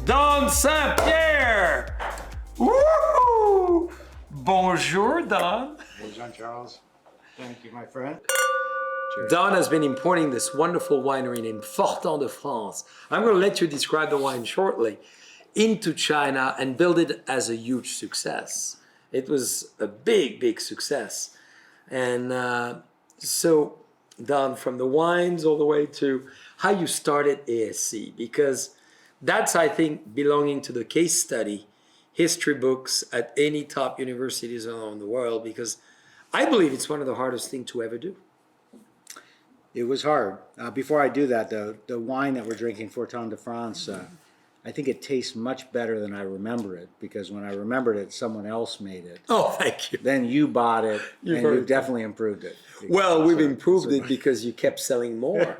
Don Saint-Pierre. Woo! Bonjour, Don. Hey, Jean-Charles. Thank you, my friend. Cheers. Don has been importing this wonderful winery named Fortin de France. I'm going to let you describe the wine shortly, into China and build it as a huge success. It was a big, big success. And so, Don, from the wines all the way to how you started ASC, because that's, I think, belonging to the case study history books at any top universities around the world, because I believe it's one of the hardest things to ever do. It was hard. Before I do that, the wine that we're drinking, Fortin de France, I think it tastes much better than I remember it, because when I remembered it, someone else made it. Oh, thank you. Then you bought it, and you've definitely improved it. Well, we've improved it because you kept selling more.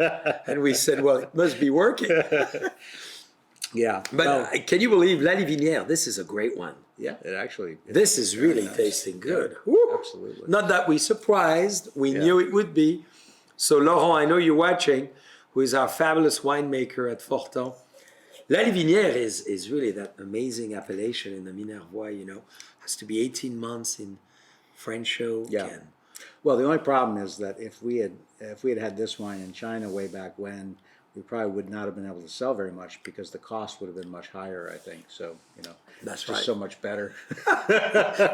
And we said, well, it must be working. Yeah. But can you believe La Livinière? This is a great one. Yeah, it actually. This is really tasting good. Yeah, absolutely. Not that we're surprised. We knew it would be. So, Laurent, I know you're watching, who is our fabulous winemaker at Fortin. La Livinière is really that amazing appellation in the Minervois, you know. Has to be 18 months in French oak. Yeah. And Well, the only problem is that if we had this wine in China way back when, we probably would not have been able to sell very much, because the cost would have been much higher, I think. So, you know, That's it's just right. so much better.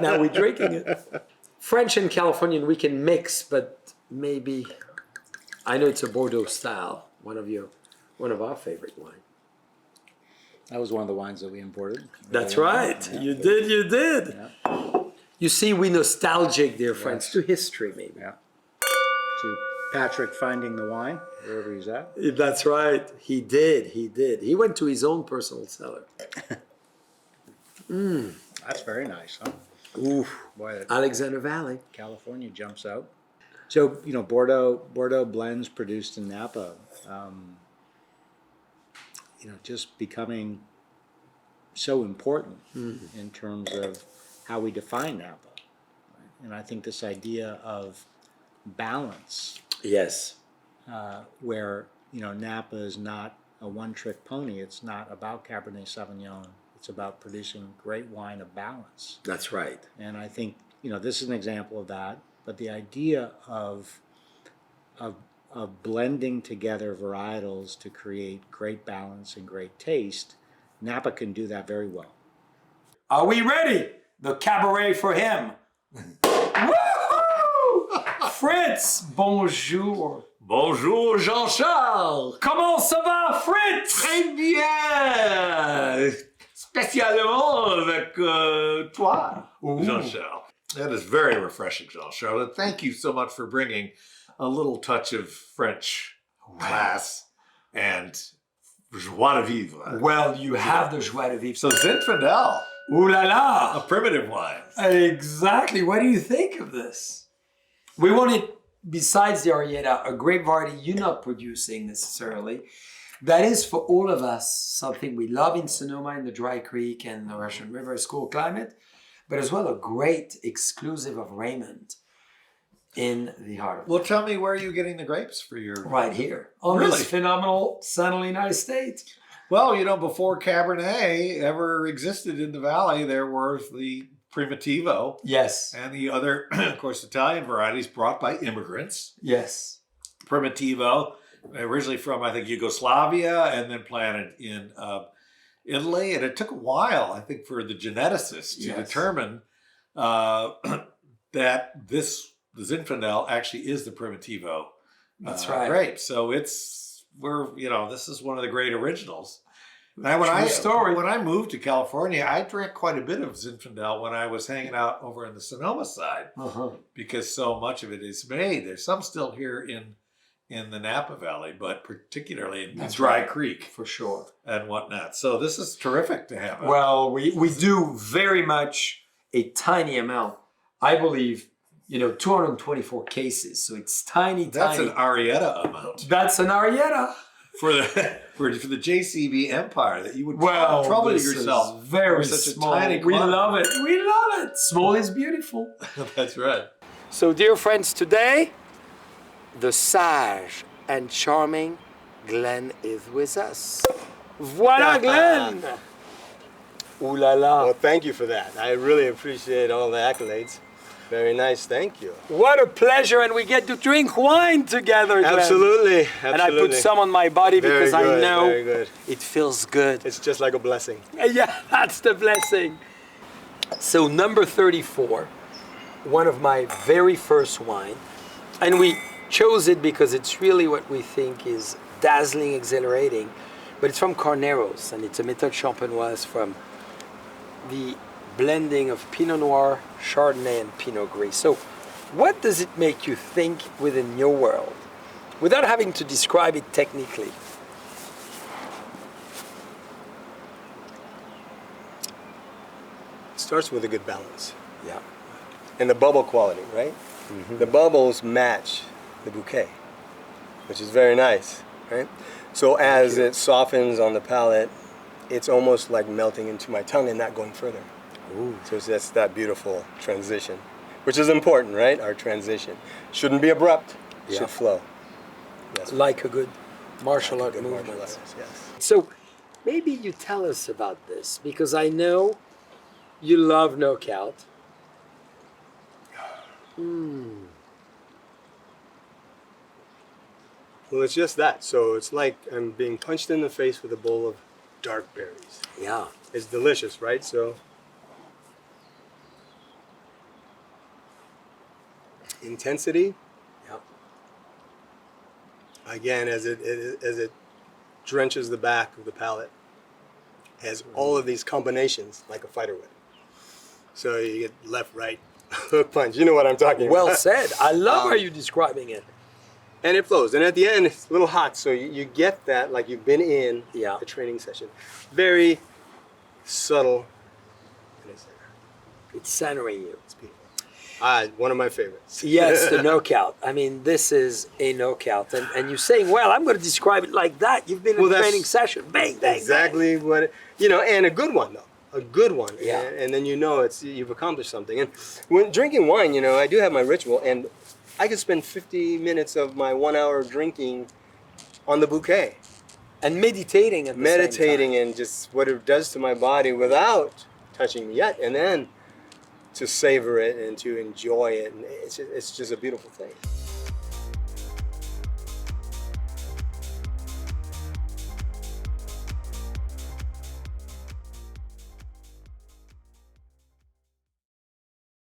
now we're drinking it. French and Californian we can mix, but maybe, I know it's a Bordeaux style, one of our favorite wines. That was one of the wines that we imported. That's right. Yeah. You did. Yeah. You see, we're nostalgic, dear friends, Yes. to history, maybe. Yeah. To Patrick finding the wine, wherever he's at. That's right. He did. He went to his own personal cellar. That's very nice, huh? Oof. Boy, that Alexander Valley. California jumps out. So, you know, Bordeaux blends produced in Napa, you know, just becoming so important in terms of how we define Napa. Right? And I think this idea of balance, Yes. where, you know, Napa is not a one-trick pony. It's not about Cabernet Sauvignon. It's about producing great wine of balance. That's right. And I think, you know, this is an example of that. But the idea of blending together varietals to create great balance and great taste, Napa can do that very well. Are we ready? The cabaret for him. Woohoo! Fritz, bonjour. Bonjour Jean-Charles. Comment ça va, Fritz? Très bien. Spécialement avec toi, Ooh. Jean-Charles. That is very refreshing, Jean-Charles. And thank you so much for bringing a little touch of French class and joie de vivre. Well, you have the joie de vivre. So Zinfandel, Ooh la a la! primitive wine. Exactly. What do you think of this? We wanted, besides the Arietta, a grape variety you're not producing necessarily. That is, for all of us, something we love in Sonoma, in the Dry Creek and the Russian River, is cool climate, but as well a great exclusive of Raymond in the heart of Well, tell me, where are you getting the grapes for your... right here on Really? this phenomenal Central United States. Well, you know, before Cabernet ever existed in the valley, there were the Primitivo Yes. and the other, of course, Italian varieties brought by immigrants. Yes. Primitivo, originally from, I think, Yugoslavia, and then planted in Italy. And it took a while, I think, for the geneticists to Yes. determine that the Zinfandel actually is the Primitivo That's right. grape. So this is one of the great originals. Now, True story. When I moved to California, I drank quite a bit of Zinfandel when I was hanging out over in the Sonoma side, Uh-huh. because so much of it is made. There's some still here in the Napa Valley, but particularly in That's Dry right. Creek For sure. and whatnot. So this is terrific to have. Well, we do very much a tiny amount. I believe, 224 cases. So it's tiny. That's an Arietta amount That's an Arietta. for the JCB empire that you would Well, trouble this yourself. is very for such a small. tiny We quantity. love it. We love it. Small is beautiful. That's right. So, dear friends, today, the sage and charming Glenn is with us. Voila, Glenn! Ooh la la. Well, thank you for that. I really appreciate all the accolades. Very nice, thank you. What a pleasure, and we get to drink wine together, Glenn. Absolutely, absolutely. And I put some on my body Very because I good, know very good. it feels good. It's just like a blessing. Yeah, that's the blessing. So number 34, one of my very first wine, and we chose it because it's really what we think is dazzling, exhilarating, but it's from Carneros, and it's a méthode champenoise from the blending of Pinot Noir, Chardonnay, and Pinot Gris. So what does it make you think within your world, without having to describe it technically? It starts with a good balance. Yeah. And the bubble quality, right? The bubbles match the bouquet, which is very nice, right? So as it softens on the palate, it's almost like melting into my tongue and not going further. Ooh. So it's just that beautiful transition, which is important, right? Our transition shouldn't be abrupt. It Yeah. should flow. That's Like a good martial art good movement. martial arts, yes. So maybe you tell us about this, because I know you love knockout. Well, it's just that. So it's like I'm being punched in the face with a bowl of dark berries. Yeah. It's delicious, right? So intensity, Yep. again, as it drenches the back of the palate, has all of these combinations like a fighter would. So you get left, right, hook, punch. You know what I'm talking Well about. said. I love how you're describing it. And it flows. And at the end, it's a little hot, so you get that like you've been in Yeah. a training session. Very subtle. And It's centering you. it's beautiful. One of my favorites. Yes, the knockout. I mean, this is a knockout. And you're saying, well, I'm going to describe it like that. You've been in Well, a that's training session. Bang, bang, Exactly what and a good one though. A good one. Yeah. And then you've accomplished something. And when drinking wine, I do have my ritual, and I could spend 50 minutes of my 1 hour drinking on the bouquet. bang. And meditating at the same Meditating time. and just what it does to my body without touching me yet, and then to savor it and to enjoy it, and it's just a beautiful thing.